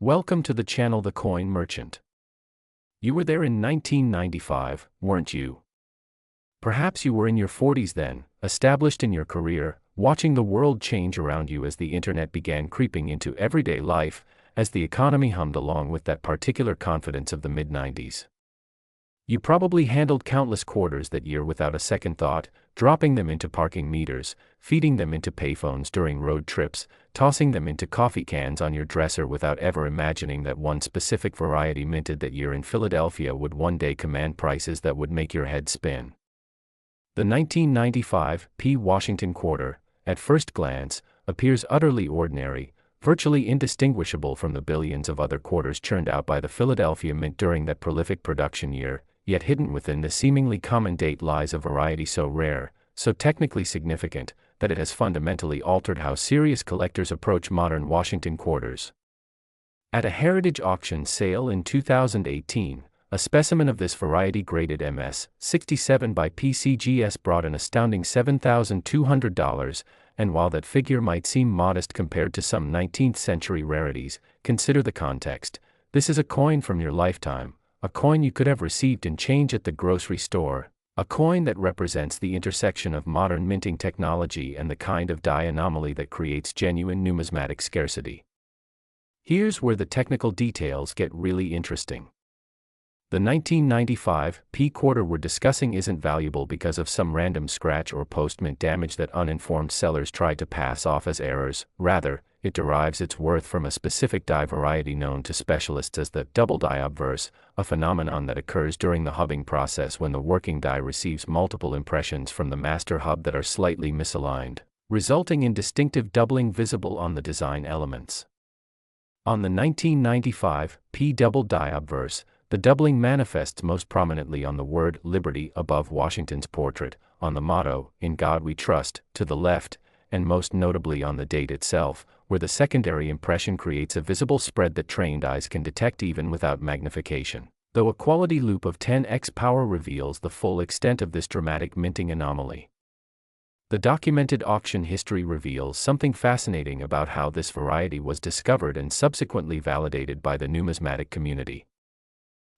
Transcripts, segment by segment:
Welcome to the channel The Coin Merchant. You were there in 1995, weren't you? Perhaps you were in your 40s then, established in your career, watching the world change around you as the internet began creeping into everyday life, as the economy hummed along with that particular confidence of the mid-90s. You probably handled countless quarters that year without a second thought, dropping them into parking meters, feeding them into payphones during road trips, tossing them into coffee cans on your dresser without ever imagining that one specific variety minted that year in Philadelphia would one day command prices that would make your head spin. The 1995 P. Washington quarter, at first glance, appears utterly ordinary, virtually indistinguishable from the billions of other quarters churned out by the Philadelphia Mint during that prolific production year, yet hidden within the seemingly common date lies a variety so rare, so technically significant, that it has fundamentally altered how serious collectors approach modern Washington quarters. At a heritage auction sale in 2018, a specimen of this variety graded MS 67 by PCGS brought an astounding $7,200, and while that figure might seem modest compared to some 19th century rarities, consider the context. This is a coin from your lifetime, a coin you could have received in change at the grocery store, a coin that represents the intersection of modern minting technology and the kind of die anomaly that creates genuine numismatic scarcity. Here's where the technical details get really interesting. The 1995 P quarter we're discussing isn't valuable because of some random scratch or post-mint damage that uninformed sellers tried to pass off as errors. Rather, it derives its worth from a specific die variety known to specialists as the double die obverse, a phenomenon that occurs during the hubbing process when the working die receives multiple impressions from the master hub that are slightly misaligned, resulting in distinctive doubling visible on the design elements. On the 1995 P double die obverse, the doubling manifests most prominently on the word Liberty above Washington's portrait, on the motto, "In God We Trust," to the left, and most notably on the date itself, where the secondary impression creates a visible spread that trained eyes can detect even without magnification, though a quality loop of 10x power reveals the full extent of this dramatic minting anomaly. The documented auction history reveals something fascinating about how this variety was discovered and subsequently validated by the numismatic community.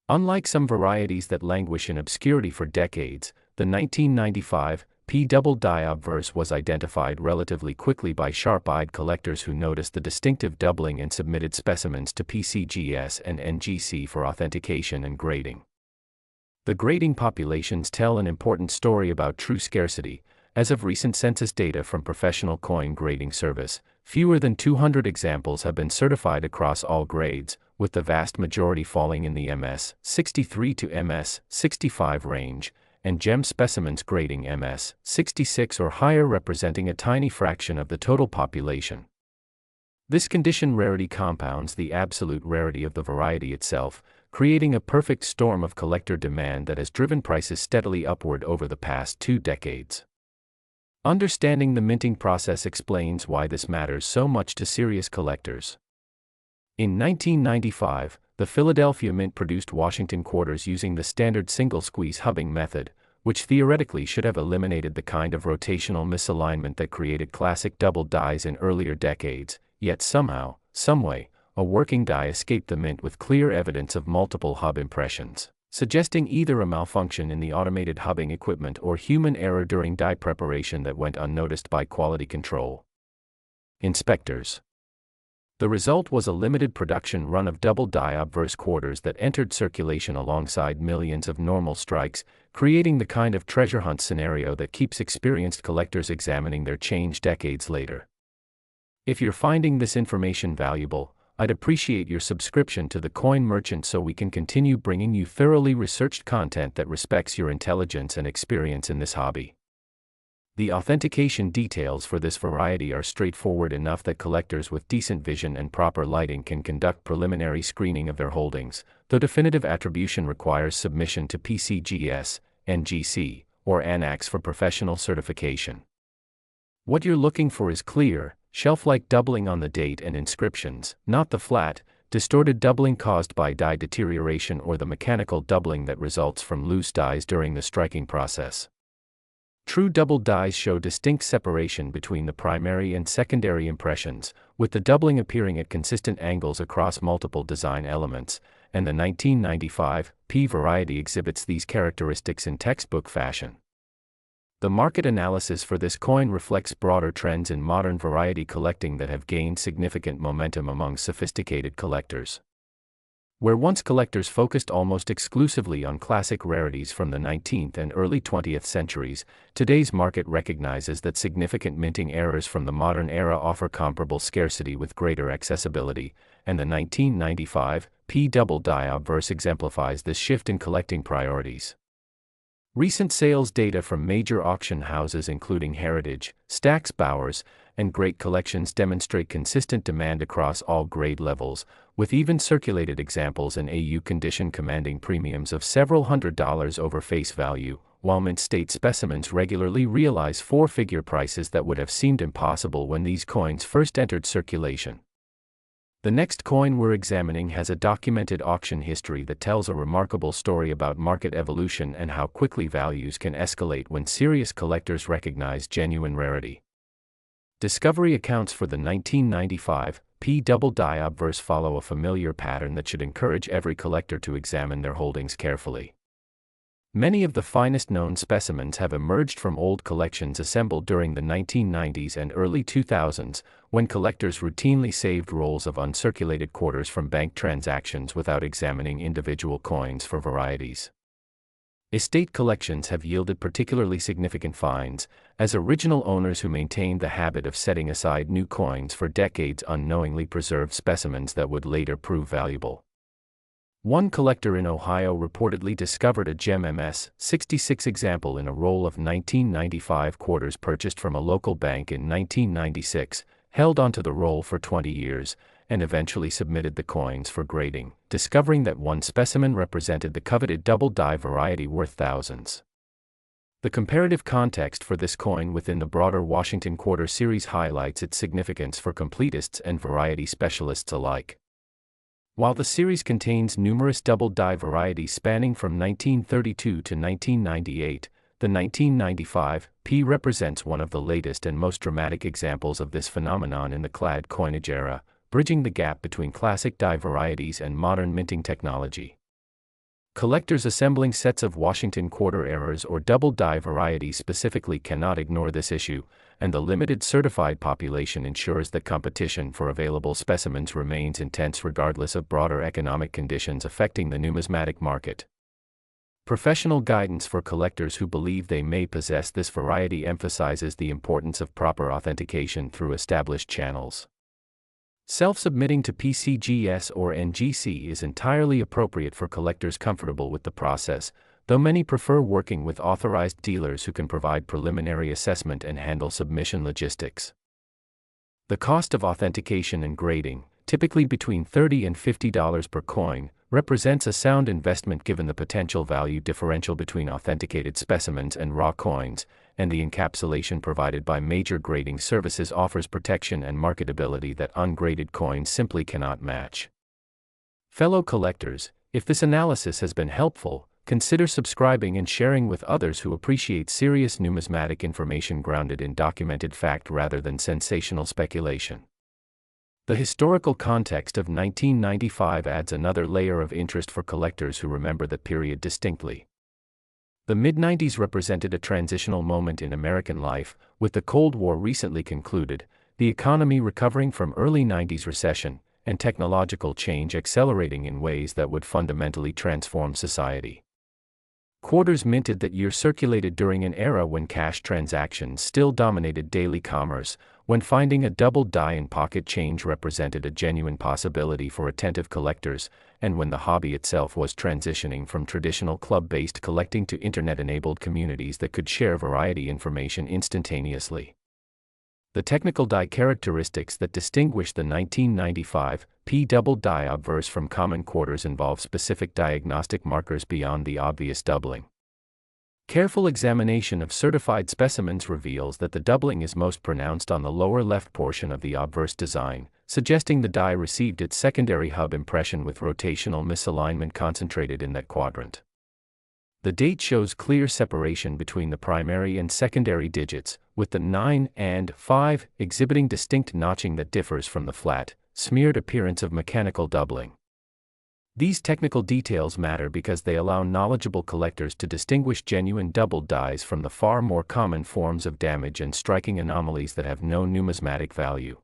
Unlike some varieties that languish in obscurity for decades, the 1995 P double die obverse was identified relatively quickly by sharp-eyed collectors who noticed the distinctive doubling and submitted specimens to PCGS and NGC for authentication and grading. The grading populations tell an important story about true scarcity. As of recent census data from Professional Coin Grading Service, fewer than 200 examples have been certified across all grades, with the vast majority falling in the MS 63 to MS 65 range, and gem specimens grading MS 66 or higher representing a tiny fraction of the total population. This condition rarity compounds the absolute rarity of the variety itself, creating a perfect storm of collector demand that has driven prices steadily upward over the past 2 decades. Understanding the minting process explains why this matters so much to serious collectors. In 1995, the Philadelphia Mint produced Washington quarters using the standard single-squeeze hubbing method, which theoretically should have eliminated the kind of rotational misalignment that created classic double dies in earlier decades, yet somehow, someway, a working die escaped the mint with clear evidence of multiple hub impressions, suggesting either a malfunction in the automated hubbing equipment or human error during die preparation that went unnoticed by quality control inspectors. The result was a limited production run of double die obverse quarters that entered circulation alongside millions of normal strikes, creating the kind of treasure hunt scenario that keeps experienced collectors examining their change decades later. If you're finding this information valuable, I'd appreciate your subscription to The Coin Merchant so we can continue bringing you thoroughly researched content that respects your intelligence and experience in this hobby. The authentication details for this variety are straightforward enough that collectors with decent vision and proper lighting can conduct preliminary screening of their holdings, though definitive attribution requires submission to PCGS, NGC, or ANAX for professional certification. What you're looking for is clear, shelf-like doubling on the date and inscriptions, not the flat, distorted doubling caused by die deterioration or the mechanical doubling that results from loose dies during the striking process. True double dies show distinct separation between the primary and secondary impressions, with the doubling appearing at consistent angles across multiple design elements, and the 1995 P variety exhibits these characteristics in textbook fashion. The market analysis for this coin reflects broader trends in modern variety collecting that have gained significant momentum among sophisticated collectors. Where once collectors focused almost exclusively on classic rarities from the 19th and early 20th centuries, today's market recognizes that significant minting errors from the modern era offer comparable scarcity with greater accessibility, and the 1995 P double die obverse exemplifies this shift in collecting priorities. Recent sales data from major auction houses including Heritage, Stack's Bowers, and Great Collections demonstrate consistent demand across all grade levels, with even circulated examples in AU condition commanding premiums of several $100s over face value, while mint state specimens regularly realize four-figure prices that would have seemed impossible when these coins first entered circulation. The next coin we're examining has a documented auction history that tells a remarkable story about market evolution and how quickly values can escalate when serious collectors recognize genuine rarity. Discovery accounts for the 1995 P double die obverse follow a familiar pattern that should encourage every collector to examine their holdings carefully. Many of the finest known specimens have emerged from old collections assembled during the 1990s and early 2000s, when collectors routinely saved rolls of uncirculated quarters from bank transactions without examining individual coins for varieties. Estate collections have yielded particularly significant finds, as original owners who maintained the habit of setting aside new coins for decades unknowingly preserved specimens that would later prove valuable. One collector in Ohio reportedly discovered a gem MS-66 example in a roll of 1995 quarters purchased from a local bank in 1996, held onto the roll for 20 years, and eventually submitted the coins for grading, discovering that one specimen represented the coveted double die variety worth thousands. The comparative context for this coin within the broader Washington Quarter series highlights its significance for completists and variety specialists alike. While the series contains numerous double die varieties spanning from 1932 to 1998, the 1995 P represents one of the latest and most dramatic examples of this phenomenon in the clad coinage era, bridging the gap between classic die varieties and modern minting technology. Collectors assembling sets of Washington Quarter errors or double die varieties specifically cannot ignore this issue, and the limited certified population ensures that competition for available specimens remains intense regardless of broader economic conditions affecting the numismatic market. Professional guidance for collectors who believe they may possess this variety emphasizes the importance of proper authentication through established channels. Self-submitting to PCGS or NGC is entirely appropriate for collectors comfortable with the process, though many prefer working with authorized dealers who can provide preliminary assessment and handle submission logistics. The cost of authentication and grading, typically between $30 and $50 per coin, represents a sound investment given the potential value differential between authenticated specimens and raw coins, and the encapsulation provided by major grading services offers protection and marketability that ungraded coins simply cannot match. Fellow collectors, if this analysis has been helpful, consider subscribing and sharing with others who appreciate serious numismatic information grounded in documented fact rather than sensational speculation. The historical context of 1995 adds another layer of interest for collectors who remember that period distinctly. The mid-90s represented a transitional moment in American life, with the Cold War recently concluded, the economy recovering from early 90s recession, and technological change accelerating in ways that would fundamentally transform society. Quarters minted that year circulated during an era when cash transactions still dominated daily commerce, when finding a double die in pocket change represented a genuine possibility for attentive collectors, and when the hobby itself was transitioning from traditional club-based collecting to internet-enabled communities that could share variety information instantaneously. The technical die characteristics that distinguish the 1995 P double die obverse from common quarters involve specific diagnostic markers beyond the obvious doubling. Careful examination of certified specimens reveals that the doubling is most pronounced on the lower left portion of the obverse design, suggesting the die received its secondary hub impression with rotational misalignment concentrated in that quadrant. The date shows clear separation between the primary and secondary digits, with the 9 and 5 exhibiting distinct notching that differs from the flat, smeared appearance of mechanical doubling. These technical details matter because they allow knowledgeable collectors to distinguish genuine doubled dies from the far more common forms of damage and striking anomalies that have no numismatic value.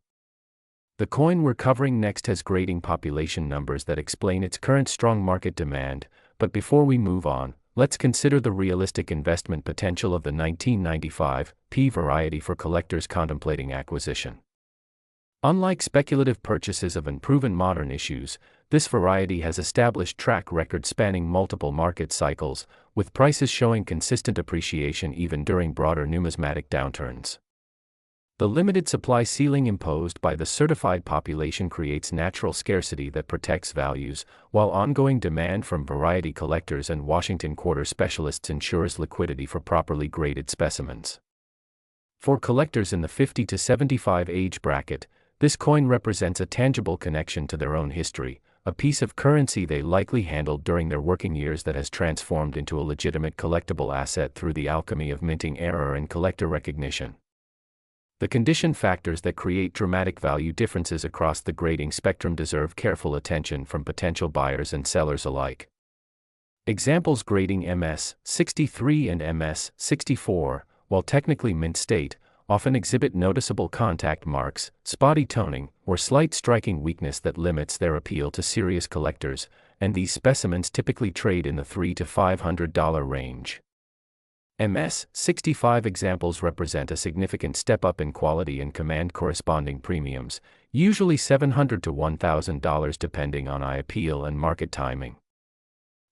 The coin we're covering next has grading population numbers that explain its current strong market demand, but before we move on, let's consider the realistic investment potential of the 1995 P variety for collectors contemplating acquisition. Unlike speculative purchases of unproven modern issues, this variety has established track record spanning multiple market cycles, with prices showing consistent appreciation even during broader numismatic downturns. The limited supply ceiling imposed by the certified population creates natural scarcity that protects values, while ongoing demand from variety collectors and Washington quarter specialists ensures liquidity for properly graded specimens. For collectors in the 50 to 75 age bracket, this coin represents a tangible connection to their own history, a piece of currency they likely handled during their working years that has transformed into a legitimate collectible asset through the alchemy of minting error and collector recognition. The condition factors that create dramatic value differences across the grading spectrum deserve careful attention from potential buyers and sellers alike. Examples: grading MS-63 and MS-64, while technically mint state, often exhibit noticeable contact marks, spotty toning, or slight striking weakness that limits their appeal to serious collectors, and these specimens typically trade in the $300 to $500 range. MS-65 examples represent a significant step up in quality and command corresponding premiums, usually $700 to $1,000 depending on eye appeal and market timing.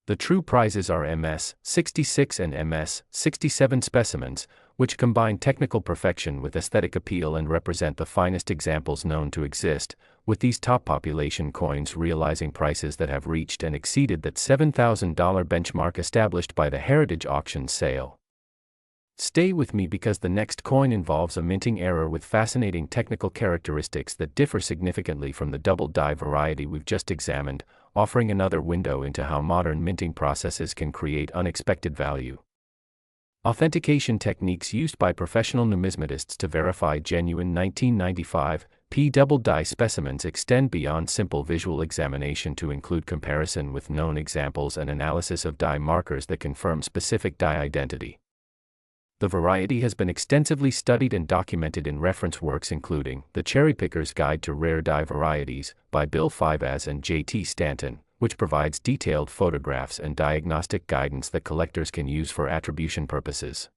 The true prizes are MS-66 and MS-67 specimens, which combine technical perfection with aesthetic appeal and represent the finest examples known to exist, with these top population coins realizing prices that have reached and exceeded that $7,000 benchmark established by the Heritage Auctions sale. Stay with me because the next coin involves a minting error with fascinating technical characteristics that differ significantly from the double die variety we've just examined, offering another window into how modern minting processes can create unexpected value. Authentication techniques used by professional numismatists to verify genuine 1995 P double die specimens extend beyond simple visual examination to include comparison with known examples and analysis of die markers that confirm specific die identity. The variety has been extensively studied and documented in reference works including The Cherry Picker's Guide to Rare Die Varieties by Bill Fibaz and J.T. Stanton, which provides detailed photographs and diagnostic guidance that collectors can use for attribution purposes.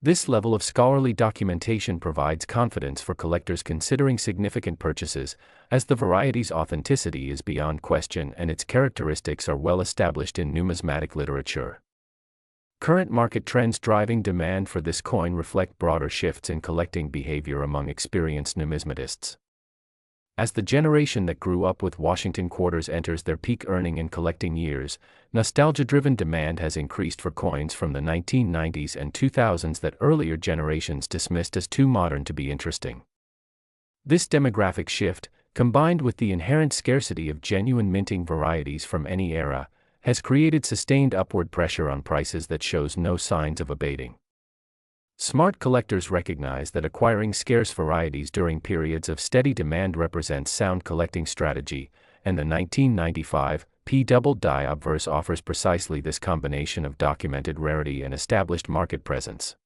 This level of scholarly documentation provides confidence for collectors considering significant purchases, as the variety's authenticity is beyond question and its characteristics are well established in numismatic literature. Current market trends driving demand for this coin reflect broader shifts in collecting behavior among experienced numismatists. As the generation that grew up with Washington quarters enters their peak earning and collecting years, nostalgia-driven demand has increased for coins from the 1990s and 2000s that earlier generations dismissed as too modern to be interesting. This demographic shift, combined with the inherent scarcity of genuine minting varieties from any era, has created sustained upward pressure on prices that shows no signs of abating. Smart collectors recognize that acquiring scarce varieties during periods of steady demand represents sound collecting strategy, and the 1995 P double die obverse offers precisely this combination of documented rarity and established market presence.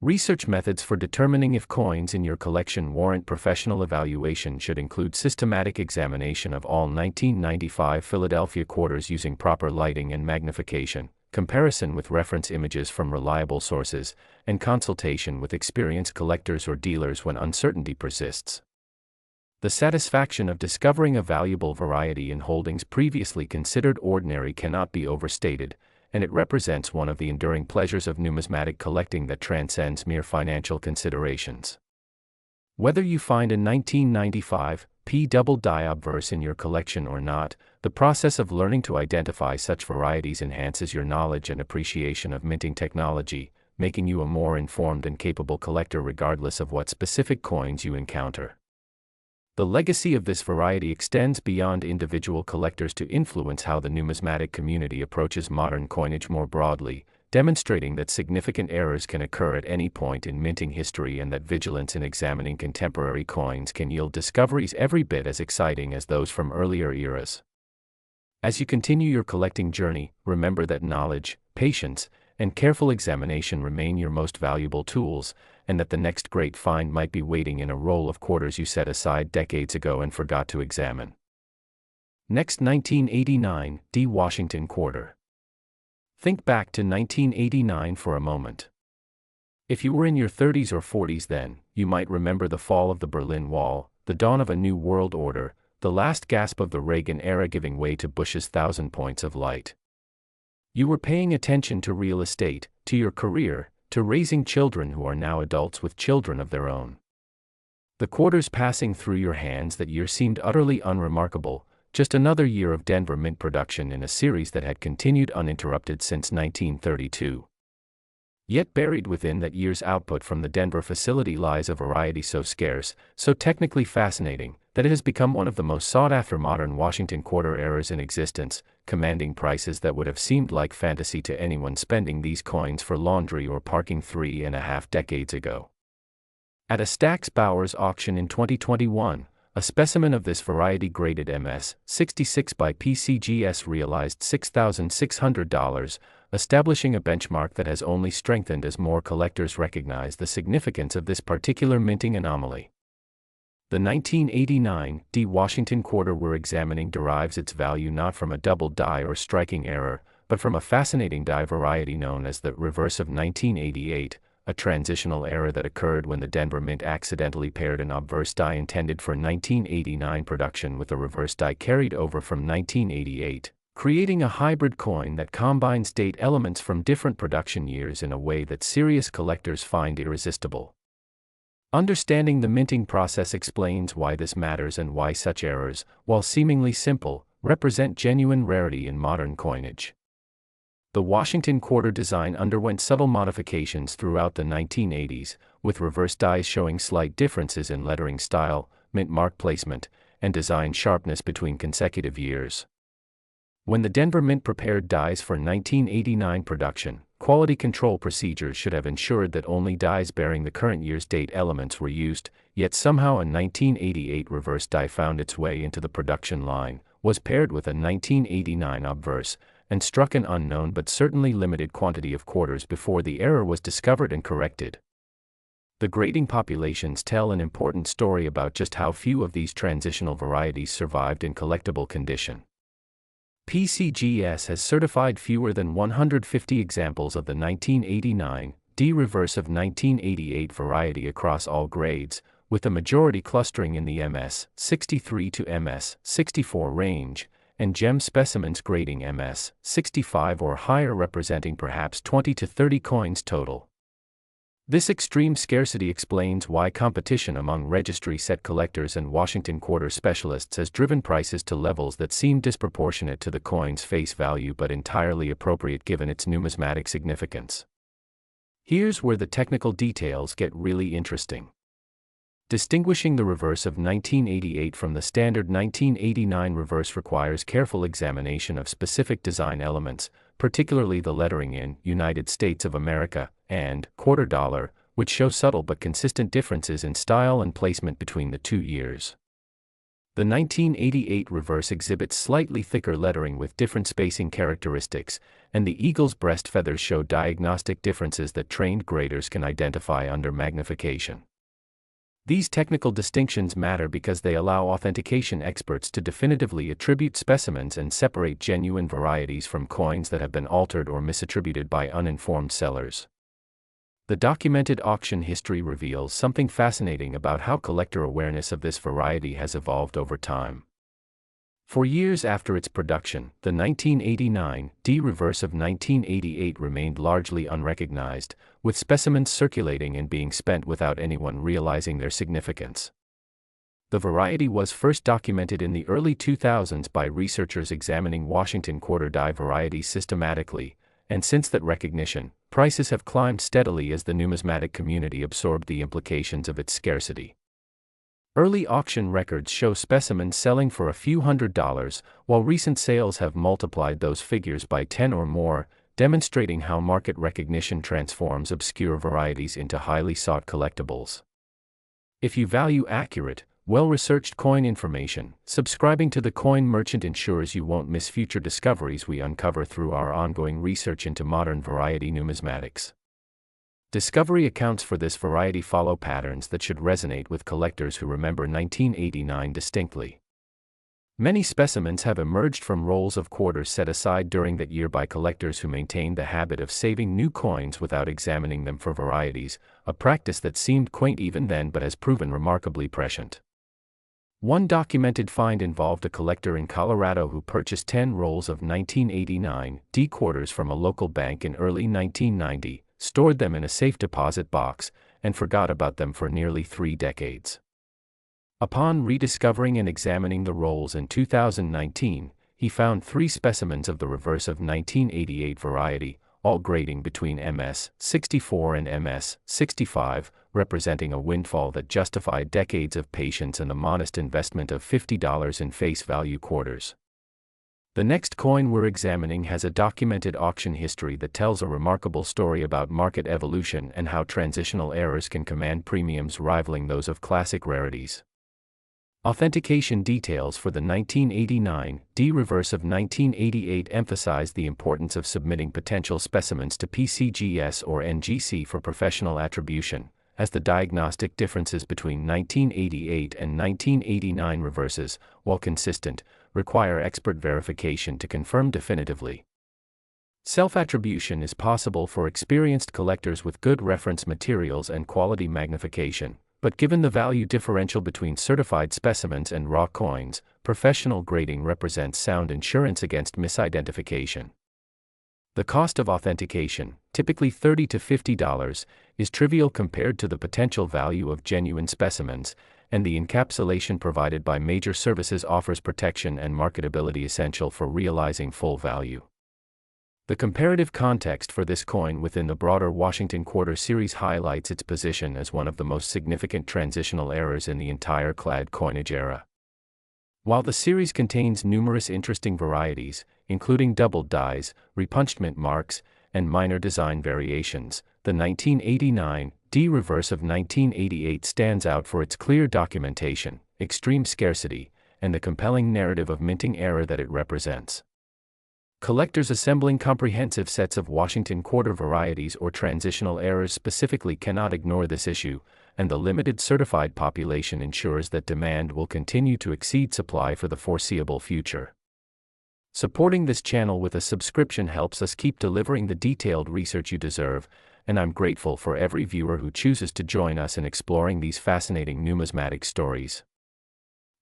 Research methods for determining if coins in your collection warrant professional evaluation should include systematic examination of all 1995 Philadelphia quarters using proper lighting and magnification, comparison with reference images from reliable sources, and consultation with experienced collectors or dealers when uncertainty persists. The satisfaction of discovering a valuable variety in holdings previously considered ordinary cannot be overstated, and it represents one of the enduring pleasures of numismatic collecting that transcends mere financial considerations. Whether you find a 1995 P double die obverse in your collection or not, the process of learning to identify such varieties enhances your knowledge and appreciation of minting technology, making you a more informed and capable collector regardless of what specific coins you encounter. The legacy of this variety extends beyond individual collectors to influence how the numismatic community approaches modern coinage more broadly, demonstrating that significant errors can occur at any point in minting history and that vigilance in examining contemporary coins can yield discoveries every bit as exciting as those from earlier eras. As you continue your collecting journey, remember that knowledge, patience, and careful examination remain your most valuable tools, and that the next great find might be waiting in a roll of quarters you set aside decades ago and forgot to examine. Next, 1989, D. Washington Quarter. Think back to 1989 for a moment. If you were in your 30s or 40s then, you might remember the fall of the Berlin Wall, the dawn of a new world order, the last gasp of the Reagan era giving way to Bush's 1,000 points of light. You were paying attention to real estate, to your career, to raising children who are now adults with children of their own. The quarters passing through your hands that year seemed utterly unremarkable, just another year of Denver Mint production in a series that had continued uninterrupted since 1932. Yet buried within that year's output from the Denver facility lies a variety so scarce, so technically fascinating, that it has become one of the most sought-after modern Washington Quarter errors in existence, commanding prices that would have seemed like fantasy to anyone spending these coins for laundry or parking 3.5 decades ago. At a Stack's Bowers auction in 2021, a specimen of this variety graded MS-66 by PCGS realized $6,600, establishing a benchmark that has only strengthened as more collectors recognize the significance of this particular minting anomaly. The 1989 D. Washington Quarter we're examining derives its value not from a double die or striking error, but from a fascinating die variety known as the reverse of 1988, a transitional error that occurred when the Denver Mint accidentally paired an obverse die intended for 1989 production with a reverse die carried over from 1988, creating a hybrid coin that combines date elements from different production years in a way that serious collectors find irresistible. Understanding the minting process explains why this matters and why such errors, while seemingly simple, represent genuine rarity in modern coinage. The Washington Quarter design underwent subtle modifications throughout the 1980s, with reverse dies showing slight differences in lettering style, mint mark placement, and design sharpness between consecutive years. When the Denver Mint prepared dies for 1989 production, quality control procedures should have ensured that only dies bearing the current year's date elements were used, yet somehow a 1988 reverse die found its way into the production line, was paired with a 1989 obverse, and struck an unknown but certainly limited quantity of quarters before the error was discovered and corrected. The grading populations tell an important story about just how few of these transitional varieties survived in collectible condition. PCGS has certified fewer than 150 examples of the 1989 D reverse of 1988 variety across all grades, with the majority clustering in the MS-63 to MS-64 range, and gem specimens grading MS-65 or higher representing perhaps 20 to 30 coins total. This extreme scarcity explains why competition among registry set collectors and Washington Quarter specialists has driven prices to levels that seem disproportionate to the coin's face value but entirely appropriate given its numismatic significance. Here's where the technical details get really interesting. Distinguishing the reverse of 1988 from the standard 1989 reverse requires careful examination of specific design elements, particularly the lettering in United States of America and quarter dollar, which show subtle but consistent differences in style and placement between the 2 years. The 1988 reverse exhibits slightly thicker lettering with different spacing characteristics, and the eagle's breast feathers show diagnostic differences that trained graders can identify under magnification. These technical distinctions matter because they allow authentication experts to definitively attribute specimens and separate genuine varieties from coins that have been altered or misattributed by uninformed sellers. The documented auction history reveals something fascinating about how collector awareness of this variety has evolved over time. For years after its production, the 1989 D reverse of 1988 remained largely unrecognized, with specimens circulating and being spent without anyone realizing their significance. The variety was first documented in the early 2000s by researchers examining Washington Quarter die varieties systematically, and since that recognition, prices have climbed steadily as the numismatic community absorbed the implications of its scarcity. Early auction records show specimens selling for a few $100s, while recent sales have multiplied those figures by 10 or more, demonstrating how market recognition transforms obscure varieties into highly sought collectibles. If you value accurate, well-researched coin information, subscribing to the Coin Merchant ensures you won't miss future discoveries we uncover through our ongoing research into modern variety numismatics. Discovery accounts for this variety follow patterns that should resonate with collectors who remember 1989 distinctly. Many specimens have emerged from rolls of quarters set aside during that year by collectors who maintained the habit of saving new coins without examining them for varieties, a practice that seemed quaint even then but has proven remarkably prescient. One documented find involved a collector in Colorado who purchased 10 rolls of 1989 D quarters from a local bank in early 1990, stored them in a safe deposit box, and forgot about them for nearly 3 decades. Upon rediscovering and examining the rolls in 2019, he found 3 specimens of the reverse of 1988 variety, all grading between MS-64 and MS-65, representing a windfall that justified decades of patience and the modest investment of $50 in face value quarters. The next coin we're examining has a documented auction history that tells a remarkable story about market evolution and how transitional errors can command premiums rivaling those of classic rarities. Authentication details for the 1989 D reverse of 1988 emphasize the importance of submitting potential specimens to PCGS or NGC for professional attribution, as the diagnostic differences between 1988 and 1989 reverses, while consistent, require expert verification to confirm definitively. Self-attribution is possible for experienced collectors with good reference materials and quality magnification, but given the value differential between certified specimens and raw coins, professional grading represents sound insurance against misidentification. The cost of authentication, typically $30 to $50, is trivial compared to the potential value of genuine specimens, and the encapsulation provided by major services offers protection and marketability essential for realizing full value. The comparative context for this coin within the broader Washington Quarter series highlights its position as one of the most significant transitional errors in the entire clad coinage era. While the series contains numerous interesting varieties, including doubled dies, repunchment marks, and minor design variations, the 1989 D reverse of 1988 stands out for its clear documentation, extreme scarcity, and the compelling narrative of minting error that it represents. Collectors assembling comprehensive sets of Washington Quarter varieties or transitional errors specifically cannot ignore this issue, and the limited certified population ensures that demand will continue to exceed supply for the foreseeable future. Supporting this channel with a subscription helps us keep delivering the detailed research you deserve, and I'm grateful for every viewer who chooses to join us in exploring these fascinating numismatic stories.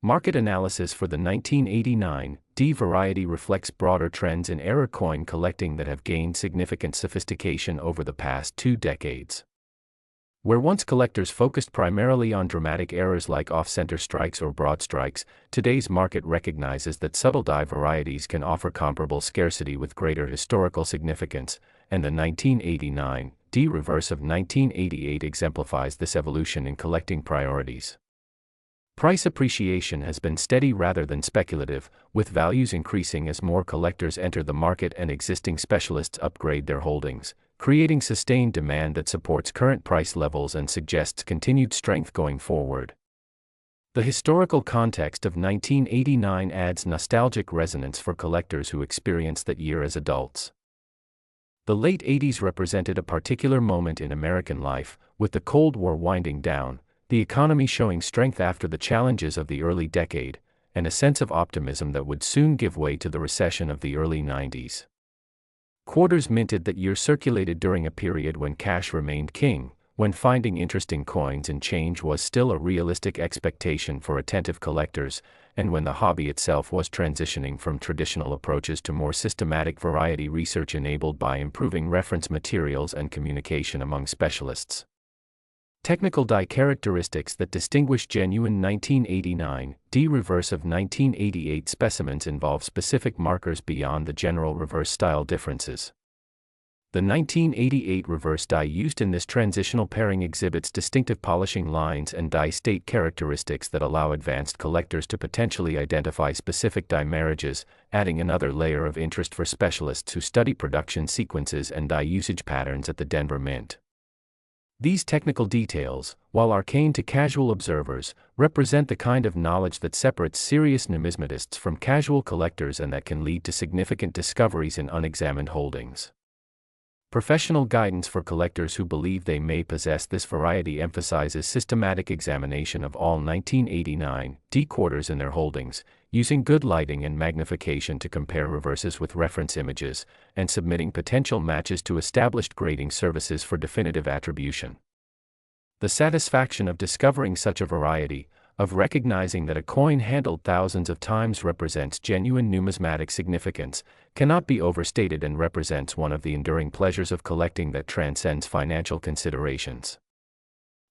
Market analysis for the 1989 D variety reflects broader trends in error coin collecting that have gained significant sophistication over the past 2 decades. Where once collectors focused primarily on dramatic errors like off-center strikes or broad strikes, today's market recognizes that subtle die varieties can offer comparable scarcity with greater historical significance, and the 1989 D reverse of 1988 exemplifies this evolution in collecting priorities. Price appreciation has been steady rather than speculative, with values increasing as more collectors enter the market and existing specialists upgrade their holdings, creating sustained demand that supports current price levels and suggests continued strength going forward. The historical context of 1989 adds nostalgic resonance for collectors who experienced that year as adults. The late 80s represented a particular moment in American life, with the Cold War winding down, the economy showing strength after the challenges of the early decade, and a sense of optimism that would soon give way to the recession of the early 90s. Quarters minted that year circulated during a period when cash remained king, when finding interesting coins and change was still a realistic expectation for attentive collectors, and when the hobby itself was transitioning from traditional approaches to more systematic variety research enabled by improving reference materials and communication among specialists. Technical die characteristics that distinguish genuine 1989 D reverse of 1988 specimens involve specific markers beyond the general reverse style differences. The 1988 reverse die used in this transitional pairing exhibits distinctive polishing lines and die state characteristics that allow advanced collectors to potentially identify specific die marriages, adding another layer of interest for specialists who study production sequences and die usage patterns at the Denver Mint. These technical details, while arcane to casual observers, represent the kind of knowledge that separates serious numismatists from casual collectors and that can lead to significant discoveries in unexamined holdings. Professional guidance for collectors who believe they may possess this variety emphasizes systematic examination of all 1989 D quarters in their holdings, using good lighting and magnification to compare reverses with reference images, and submitting potential matches to established grading services for definitive attribution. The satisfaction of discovering such a variety, of recognizing that a coin handled thousands of times represents genuine numismatic significance, cannot be overstated and represents one of the enduring pleasures of collecting that transcends financial considerations.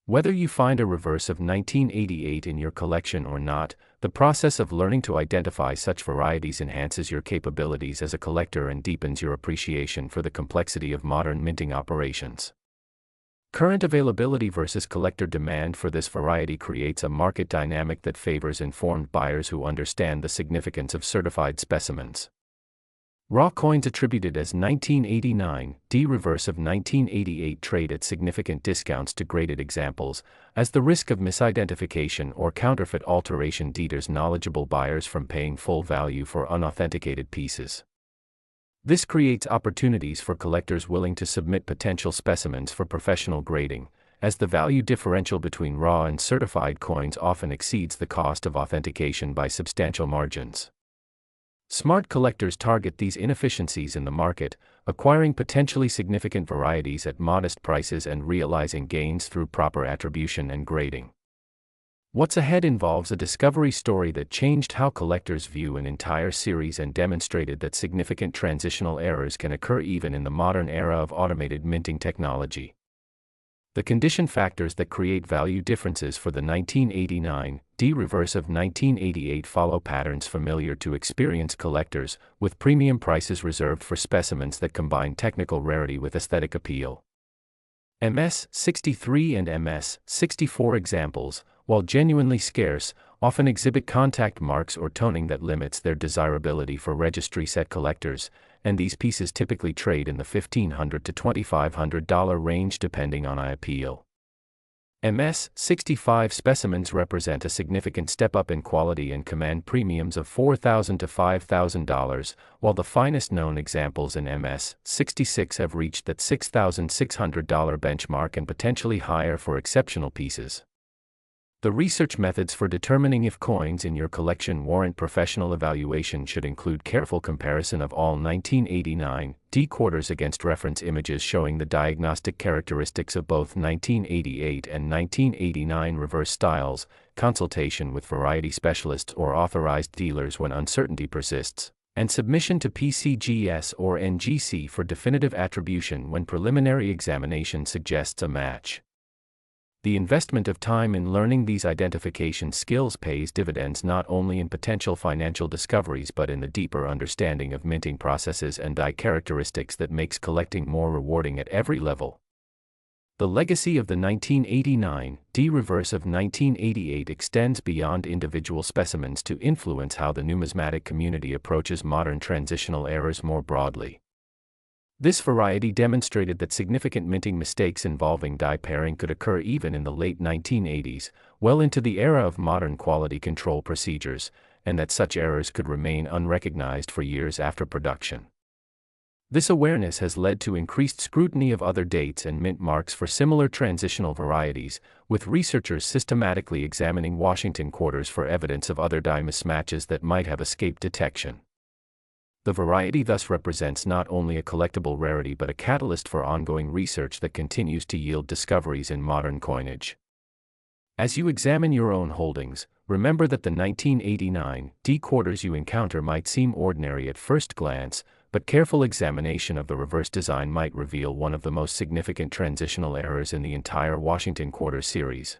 Whether you find a reverse of 1988 in your collection or not, the process of learning to identify such varieties enhances your capabilities as a collector and deepens your appreciation for the complexity of modern minting operations. Current availability versus collector demand for this variety creates a market dynamic that favors informed buyers who understand the significance of certified specimens. Raw coins attributed as 1989 D reverse of 1988 trade at significant discounts to graded examples, as the risk of misidentification or counterfeit alteration deters knowledgeable buyers from paying full value for unauthenticated pieces. This creates opportunities for collectors willing to submit potential specimens for professional grading, as the value differential between raw and certified coins often exceeds the cost of authentication by substantial margins. Smart collectors target these inefficiencies in the market, acquiring potentially significant varieties at modest prices and realizing gains through proper attribution and grading. What's Ahead involves a discovery story that changed how collectors view an entire series and demonstrated that significant transitional errors can occur even in the modern era of automated minting technology. The condition factors that create value differences for the 1989 D reverse of 1988 follow patterns familiar to experienced collectors, with premium prices reserved for specimens that combine technical rarity with aesthetic appeal. MS-63 and MS-64 examples, while genuinely scarce, often exhibit contact marks or toning that limits their desirability for registry set collectors, and these pieces typically trade in the $1,500 to $2,500 range depending on eye appeal. MS-65 specimens represent a significant step up in quality and command premiums of $4,000 to $5,000, while the finest known examples in MS-66 have reached that $6,600 benchmark and potentially higher for exceptional pieces. The research methods for determining if coins in your collection warrant professional evaluation should include careful comparison of all 1989 D quarters against reference images showing the diagnostic characteristics of both 1988 and 1989 reverse styles, consultation with variety specialists or authorized dealers when uncertainty persists, and submission to PCGS or NGC for definitive attribution when preliminary examination suggests a match. The investment of time in learning these identification skills pays dividends not only in potential financial discoveries but in the deeper understanding of minting processes and die characteristics that makes collecting more rewarding at every level. The legacy of the 1989 D reverse of 1988 extends beyond individual specimens to influence how the numismatic community approaches modern transitional errors more broadly. This variety demonstrated that significant minting mistakes involving die pairing could occur even in the late 1980s, well into the era of modern quality control procedures, and that such errors could remain unrecognized for years after production. This awareness has led to increased scrutiny of other dates and mint marks for similar transitional varieties, with researchers systematically examining Washington quarters for evidence of other die mismatches that might have escaped detection. The variety thus represents not only a collectible rarity but a catalyst for ongoing research that continues to yield discoveries in modern coinage. As you examine your own holdings, remember that the 1989 D quarters you encounter might seem ordinary at first glance, but careful examination of the reverse design might reveal one of the most significant transitional errors in the entire Washington quarter series.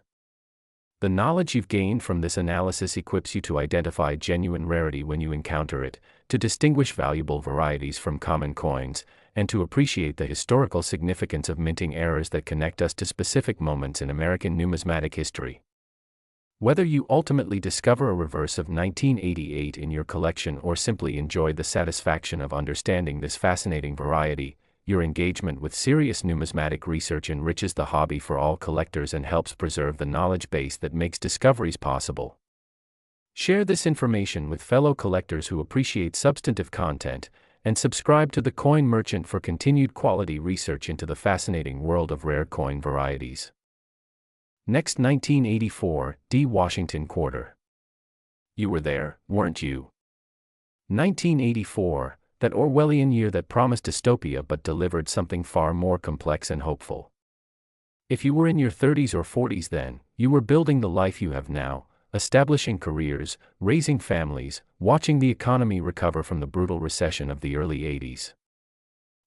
The knowledge you've gained from this analysis equips you to identify genuine rarity when you encounter it, to distinguish valuable varieties from common coins, and to appreciate the historical significance of minting errors that connect us to specific moments in American numismatic history. Whether you ultimately discover a reverse of 1988 in your collection or simply enjoy the satisfaction of understanding this fascinating variety, your engagement with serious numismatic research enriches the hobby for all collectors and helps preserve the knowledge base that makes discoveries possible. Share this information with fellow collectors who appreciate substantive content, and subscribe to The Coin Merchant for continued quality research into the fascinating world of rare coin varieties. Next, 1984, D. Washington Quarter. You were there, weren't you? 1984, that Orwellian year that promised dystopia but delivered something far more complex and hopeful. If you were in your 30s or 40s then, you were building the life you have now, establishing careers, raising families, watching the economy recover from the brutal recession of the early 80s.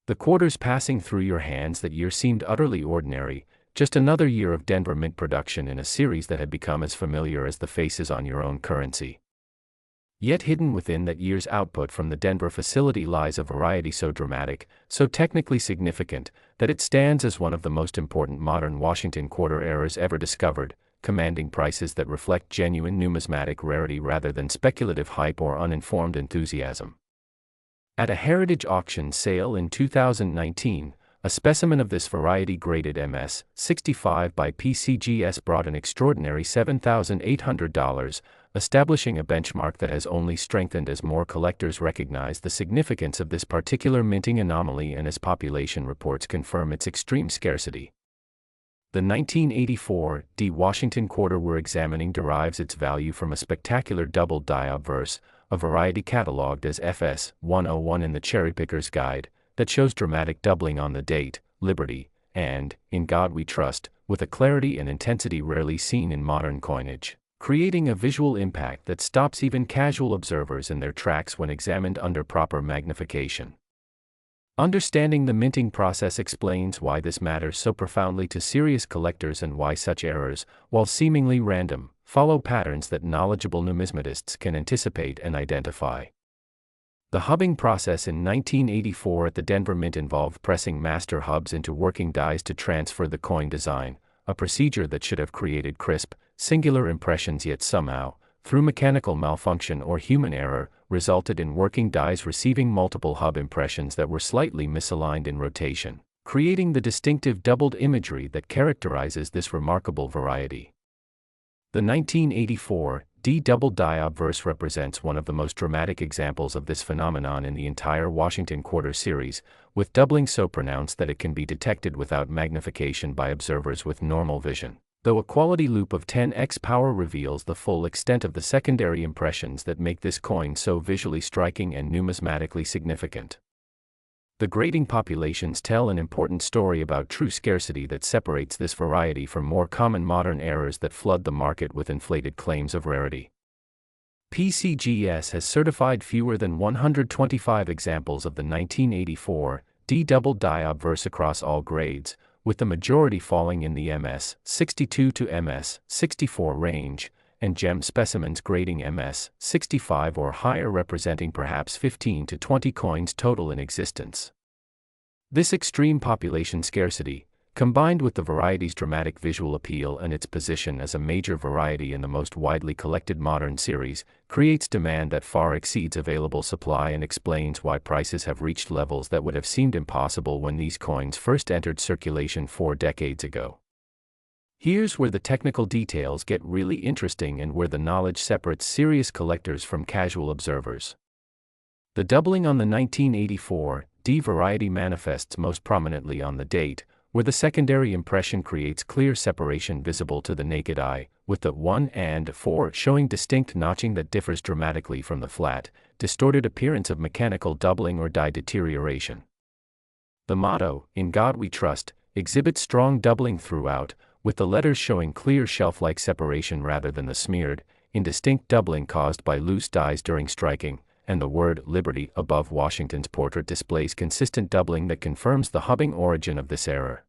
The quarters passing through your hands that year seemed utterly ordinary, just another year of Denver Mint production in a series that had become as familiar as the faces on your own currency. Yet hidden within that year's output from the Denver facility lies a variety so dramatic, so technically significant, that it stands as one of the most important modern Washington Quarter errors ever discovered, commanding prices that reflect genuine numismatic rarity rather than speculative hype or uninformed enthusiasm. At a heritage auction sale in 2019, a specimen of this variety graded MS-65 by PCGS brought an extraordinary $7,800, establishing a benchmark that has only strengthened as more collectors recognize the significance of this particular minting anomaly and as population reports confirm its extreme scarcity. The 1984 D. Washington Quarter we're examining derives its value from a spectacular double-die obverse, a variety catalogued as FS 101 in the Cherry Picker's Guide, that shows dramatic doubling on the date, Liberty, and In God We Trust, with a clarity and intensity rarely seen in modern coinage, creating a visual impact that stops even casual observers in their tracks when examined under proper magnification. Understanding the minting process explains why this matters so profoundly to serious collectors and why such errors, while seemingly random, follow patterns that knowledgeable numismatists can anticipate and identify. The hubbing process in 1984 at the Denver Mint involved pressing master hubs into working dies to transfer the coin design, a procedure that should have created crisp, singular impressions yet somehow, through mechanical malfunction or human error, resulted in working dies receiving multiple hub impressions that were slightly misaligned in rotation, creating the distinctive doubled imagery that characterizes this remarkable variety. The 1984 D double die obverse represents one of the most dramatic examples of this phenomenon in the entire Washington Quarter series, with doubling so pronounced that it can be detected without magnification by observers with normal vision, though a quality loop of 10x power reveals the full extent of the secondary impressions that make this coin so visually striking and numismatically significant. The grading populations tell an important story about true scarcity that separates this variety from more common modern errors that flood the market with inflated claims of rarity. PCGS has certified fewer than 125 examples of the 1984 D double die obverse across all grades, with the majority falling in the MS-62 to MS-64 range, and gem specimens grading MS-65 or higher representing perhaps 15 to 20 coins total in existence. This extreme population scarcity, combined with the variety's dramatic visual appeal and its position as a major variety in the most widely collected modern series, creates demand that far exceeds available supply and explains why prices have reached levels that would have seemed impossible when these coins first entered circulation 4 decades ago. Here's where the technical details get really interesting and where the knowledge separates serious collectors from casual observers. The doubling on the 1984 D variety manifests most prominently on the date, where the secondary impression creates clear separation visible to the naked eye, with the 1 and 4 showing distinct notching that differs dramatically from the flat, distorted appearance of mechanical doubling or die deterioration. The motto, "In God We Trust," exhibits strong doubling throughout, with the letters showing clear shelf-like separation rather than the smeared, indistinct doubling caused by loose dies during striking, and the word "Liberty" above Washington's portrait displays consistent doubling that confirms the hubbing origin of this error.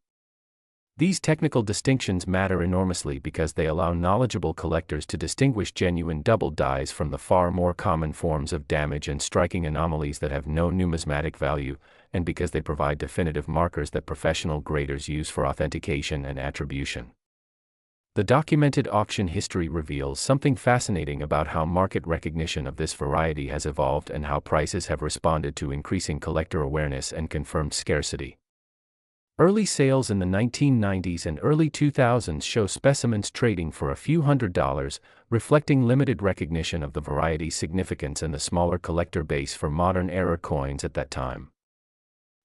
These technical distinctions matter enormously because they allow knowledgeable collectors to distinguish genuine double dies from the far more common forms of damage and striking anomalies that have no numismatic value, and because they provide definitive markers that professional graders use for authentication and attribution. The documented auction history reveals something fascinating about how market recognition of this variety has evolved and how prices have responded to increasing collector awareness and confirmed scarcity. Early sales in the 1990s and early 2000s show specimens trading for a few $100s, reflecting limited recognition of the variety's significance and the smaller collector base for modern-era coins at that time.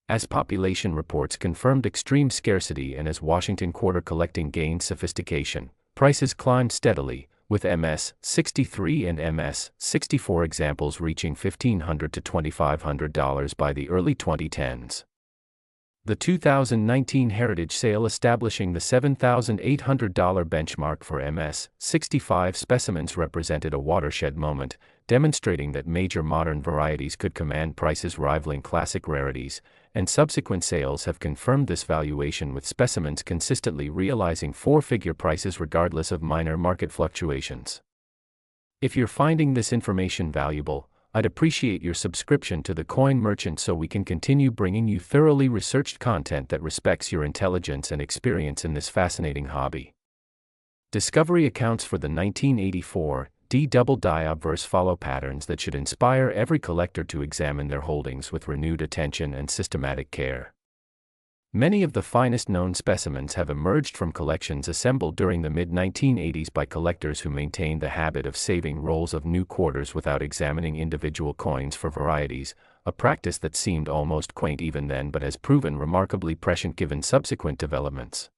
As population reports confirmed extreme scarcity and as Washington quarter collecting gained sophistication, prices climbed steadily, with MS-63 and MS-64 examples reaching $1,500 to $2,500 by the early 2010s. The 2019 Heritage sale establishing the $7,800 benchmark for MS-65 specimens represented a watershed moment, demonstrating that major modern varieties could command prices rivaling classic rarities, and subsequent sales have confirmed this valuation with specimens consistently realizing four-figure prices regardless of minor market fluctuations. If you're finding this information valuable, I'd appreciate your subscription to the Coin Merchant so we can continue bringing you thoroughly researched content that respects your intelligence and experience in this fascinating hobby. Discovery accounts for the 1984 D double die obverse follow patterns that should inspire every collector to examine their holdings with renewed attention and systematic care. Many of the finest known specimens have emerged from collections assembled during the mid-1980s by collectors who maintained the habit of saving rolls of new quarters without examining individual coins for varieties, a practice that seemed almost quaint even then but has proven remarkably prescient given subsequent developments.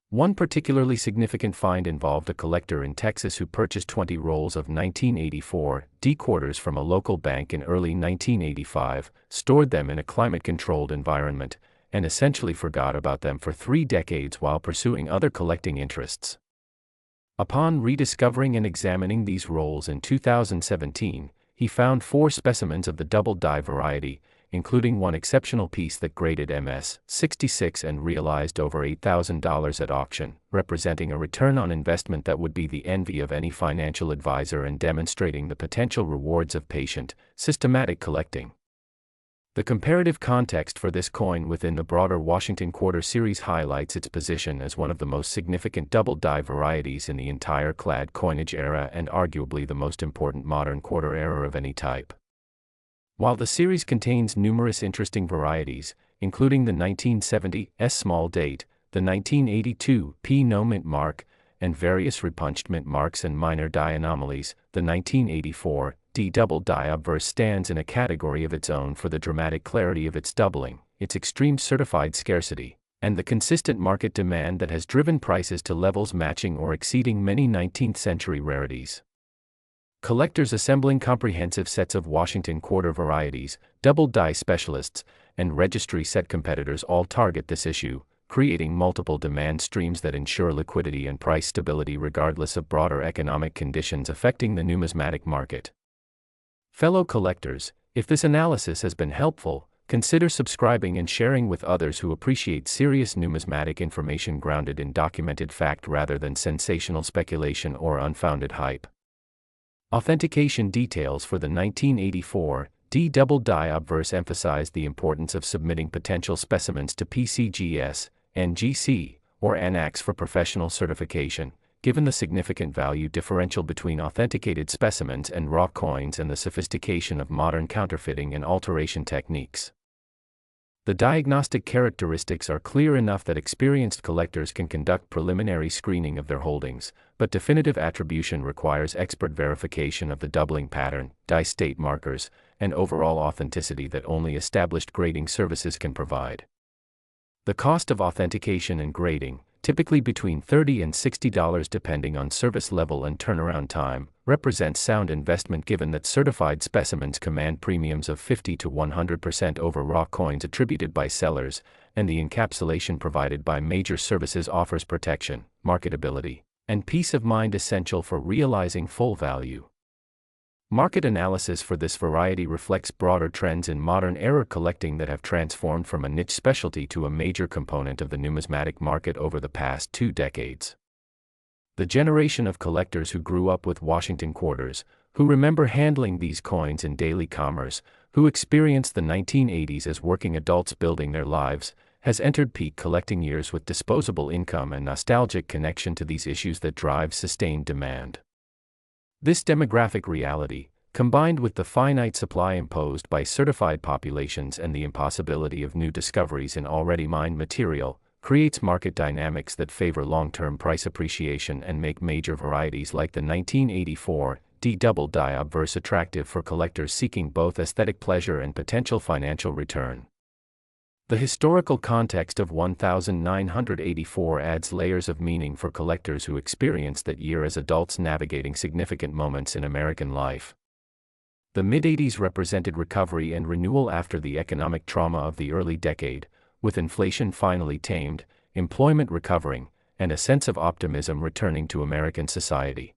One particularly significant find involved a collector in Texas who purchased 20 rolls of 1984 D quarters from a local bank in early 1985, stored them in a climate-controlled environment, and essentially forgot about them for 3 decades while pursuing other collecting interests. Upon rediscovering and examining these rolls in 2017, he found 4 specimens of the double die variety, including one exceptional piece that graded MS-66 and realized over $8,000 at auction, representing a return on investment that would be the envy of any financial advisor and demonstrating the potential rewards of patient, systematic collecting. The comparative context for this coin within the broader Washington Quarter series highlights its position as one of the most significant double die varieties in the entire clad coinage era and arguably the most important modern quarter era of any type. While the series contains numerous interesting varieties, including the 1970 S small date, the 1982 P no mint mark, and various repunched mint marks and minor die anomalies, the 1984 D double die obverse stands in a category of its own for the dramatic clarity of its doubling, its extreme certified scarcity, and the consistent market demand that has driven prices to levels matching or exceeding many 19th-century rarities. Collectors assembling comprehensive sets of Washington Quarter varieties, double die specialists, and registry set competitors all target this issue, creating multiple demand streams that ensure liquidity and price stability regardless of broader economic conditions affecting the numismatic market. Fellow collectors, if this analysis has been helpful, consider subscribing and sharing with others who appreciate serious numismatic information grounded in documented fact rather than sensational speculation or unfounded hype. Authentication details for the 1984 D double die obverse emphasize the importance of submitting potential specimens to PCGS, NGC, or ANACs for professional certification, given the significant value differential between authenticated specimens and raw coins and the sophistication of modern counterfeiting and alteration techniques. The diagnostic characteristics are clear enough that experienced collectors can conduct preliminary screening of their holdings, but definitive attribution requires expert verification of the doubling pattern, die state markers, and overall authenticity that only established grading services can provide. The cost of authentication and grading, typically between $30 and $60 depending on service level and turnaround time, represents sound investment given that certified specimens command premiums of 50 to 100% over raw coins attributed by sellers, and the encapsulation provided by major services offers protection, marketability, and peace of mind essential for realizing full value. Market analysis for this variety reflects broader trends in modern era collecting that have transformed from a niche specialty to a major component of the numismatic market over the past 2 decades. The generation of collectors who grew up with Washington quarters, who remember handling these coins in daily commerce, who experienced the 1980s as working adults building their lives, has entered peak collecting years with disposable income and nostalgic connection to these issues that drive sustained demand. This demographic reality, combined with the finite supply imposed by certified populations and the impossibility of new discoveries in already mined material, creates market dynamics that favor long-term price appreciation and make major varieties like the 1984 D-double die obverse attractive for collectors seeking both aesthetic pleasure and potential financial return. The historical context of 1984 adds layers of meaning for collectors who experienced that year as adults navigating significant moments in American life. The mid-80s represented recovery and renewal after the economic trauma of the early decade, with inflation finally tamed, employment recovering, and a sense of optimism returning to American society.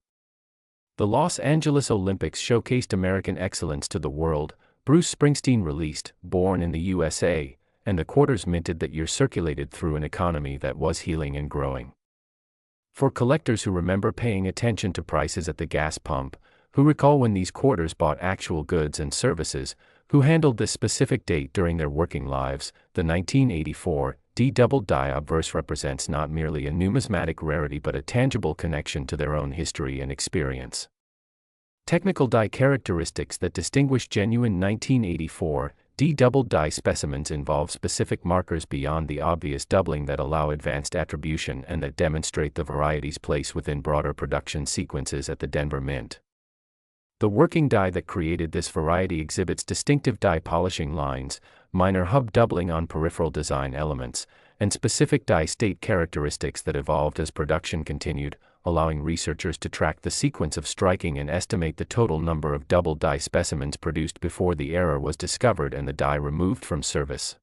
The Los Angeles Olympics showcased American excellence to the world. Bruce Springsteen released Born in the USA, and the quarters minted that year circulated through an economy that was healing and growing. For collectors who remember paying attention to prices at the gas pump, who recall when these quarters bought actual goods and services, who handled this specific date during their working lives, the 1984 D-double die obverse represents not merely a numismatic rarity but a tangible connection to their own history and experience. Technical die characteristics that distinguish genuine 1984 D-double die specimens involve specific markers beyond the obvious doubling that allow advanced attribution and that demonstrate the variety's place within broader production sequences at the Denver Mint. The working die that created this variety exhibits distinctive die polishing lines, minor hub doubling on peripheral design elements, and specific die state characteristics that evolved as production continued, allowing researchers to track the sequence of striking and estimate the total number of double die specimens produced before the error was discovered and the die removed from service.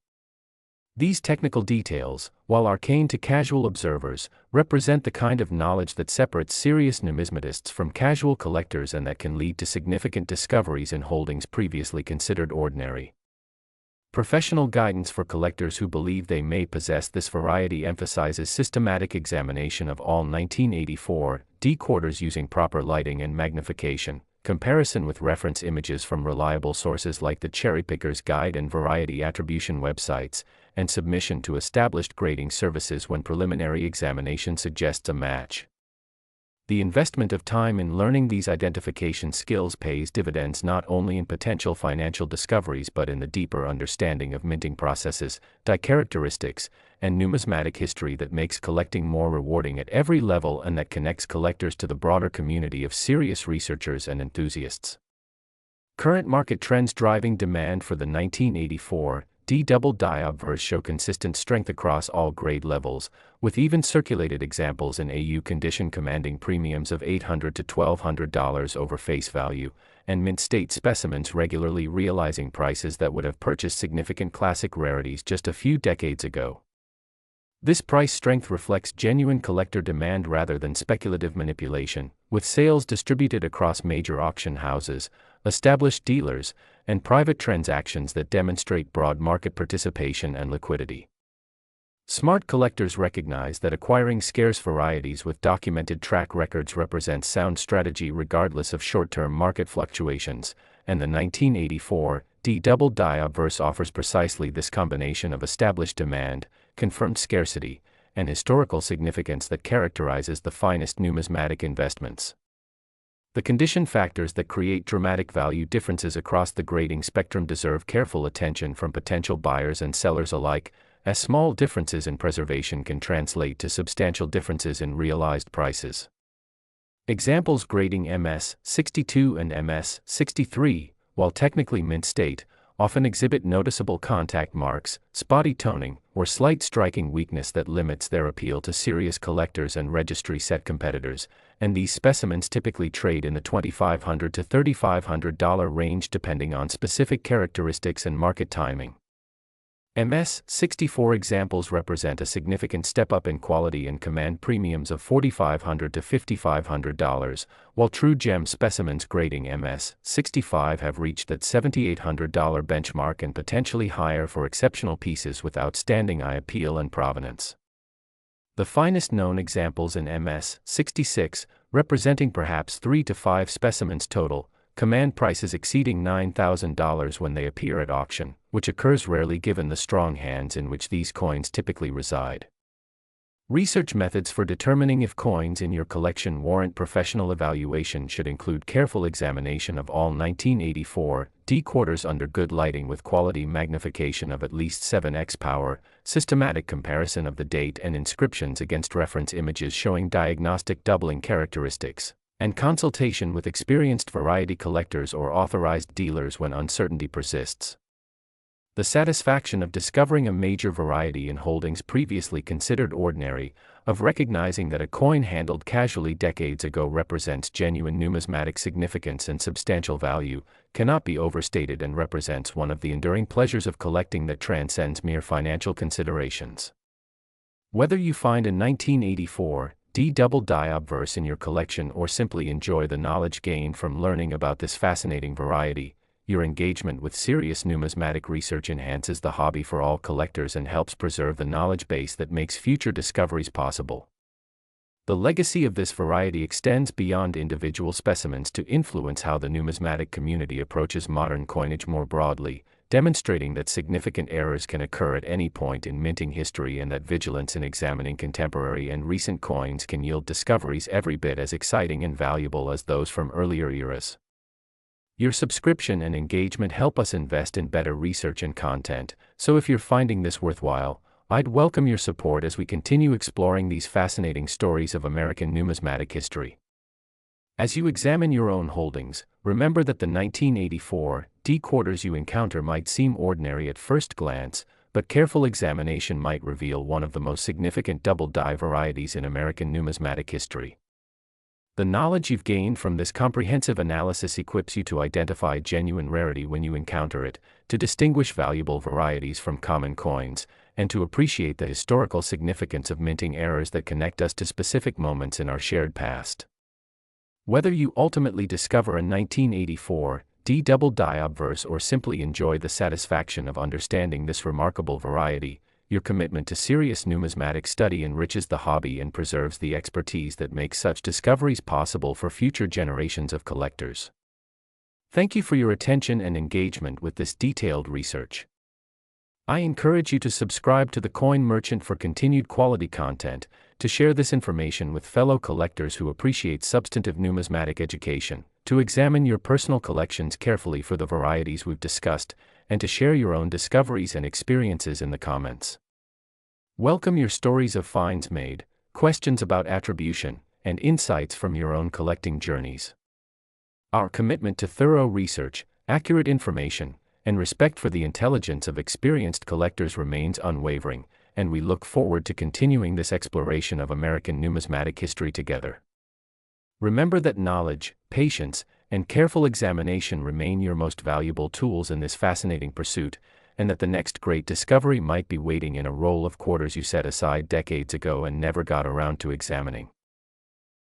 These technical details, while arcane to casual observers, represent the kind of knowledge that separates serious numismatists from casual collectors and that can lead to significant discoveries in holdings previously considered ordinary. Professional guidance for collectors who believe they may possess this variety emphasizes systematic examination of all 1984 D quarters using proper lighting and magnification, comparison with reference images from reliable sources like the Cherry Picker's Guide and variety attribution websites, and submission to established grading services when preliminary examination suggests a match. The investment of time in learning these identification skills pays dividends not only in potential financial discoveries but in the deeper understanding of minting processes, die characteristics, and numismatic history that makes collecting more rewarding at every level and that connects collectors to the broader community of serious researchers and enthusiasts. Current market trends driving demand for the 1984 D-double die obverse show consistent strength across all grade levels, with even circulated examples in AU condition commanding premiums of $800 to $1,200 over face value, and mint state specimens regularly realizing prices that would have purchased significant classic rarities just a few decades ago. This price strength reflects genuine collector demand rather than speculative manipulation, with sales distributed across major auction houses, established dealers, and private transactions that demonstrate broad market participation and liquidity. Smart collectors recognize that acquiring scarce varieties with documented track records represents sound strategy regardless of short-term market fluctuations, and the 1984 D-double die obverse offers precisely this combination of established demand, confirmed scarcity, and historical significance that characterizes the finest numismatic investments. The condition factors that create dramatic value differences across the grading spectrum deserve careful attention from potential buyers and sellers alike, as small differences in preservation can translate to substantial differences in realized prices. Examples grading MS-62 and MS-63, while technically mint state, often exhibit noticeable contact marks, spotty toning, or slight striking weakness that limits their appeal to serious collectors and registry set competitors, and these specimens typically trade in the $2,500 to $3,500 range depending on specific characteristics and market timing. MS-64 examples represent a significant step up in quality and command premiums of $4,500 to $5,500, while true gem specimens grading MS-65 have reached that $7,800 benchmark and potentially higher for exceptional pieces with outstanding eye appeal and provenance. The finest known examples in MS-66, representing perhaps 3 to 5 specimens total, command prices exceeding $9,000 when they appear at auction, which occurs rarely given the strong hands in which these coins typically reside. Research methods for determining if coins in your collection warrant professional evaluation should include careful examination of all 1984 D quarters under good lighting with quality magnification of at least 7x power, systematic comparison of the date and inscriptions against reference images showing diagnostic doubling characteristics, and consultation with experienced variety collectors or authorized dealers when uncertainty persists. The satisfaction of discovering a major variety in holdings previously considered ordinary, of recognizing that a coin handled casually decades ago represents genuine numismatic significance and substantial value, cannot be overstated and represents one of the enduring pleasures of collecting that transcends mere financial considerations. Whether you find a 1984 D double die obverse in your collection or simply enjoy the knowledge gained from learning about this fascinating variety, your engagement with serious numismatic research enhances the hobby for all collectors and helps preserve the knowledge base that makes future discoveries possible. The legacy of this variety extends beyond individual specimens to influence how the numismatic community approaches modern coinage more broadly, demonstrating that significant errors can occur at any point in minting history and that vigilance in examining contemporary and recent coins can yield discoveries every bit as exciting and valuable as those from earlier eras. Your subscription and engagement help us invest in better research and content, so if you're finding this worthwhile, I'd welcome your support as we continue exploring these fascinating stories of American numismatic history. As you examine your own holdings, remember that the 1984 D quarters you encounter might seem ordinary at first glance, but careful examination might reveal one of the most significant double die varieties in American numismatic history. The knowledge you've gained from this comprehensive analysis equips you to identify genuine rarity when you encounter it, to distinguish valuable varieties from common coins, and to appreciate the historical significance of minting errors that connect us to specific moments in our shared past. Whether you ultimately discover a 1984 D double die obverse or simply enjoy the satisfaction of understanding this remarkable variety, your commitment to serious numismatic study enriches the hobby and preserves the expertise that makes such discoveries possible for future generations of collectors. Thank you for your attention and engagement with this detailed research. I encourage you to subscribe to the Coin Merchant for continued quality content, to share this information with fellow collectors who appreciate substantive numismatic education, to examine your personal collections carefully for the varieties we've discussed, and to share your own discoveries and experiences in the comments. Welcome your stories of finds made, questions about attribution, and insights from your own collecting journeys. Our commitment to thorough research, accurate information, and respect for the intelligence of experienced collectors remains unwavering, and we look forward to continuing this exploration of American numismatic history together. Remember that knowledge, patience, and careful examination remain your most valuable tools in this fascinating pursuit, and that the next great discovery might be waiting in a roll of quarters you set aside decades ago and never got around to examining.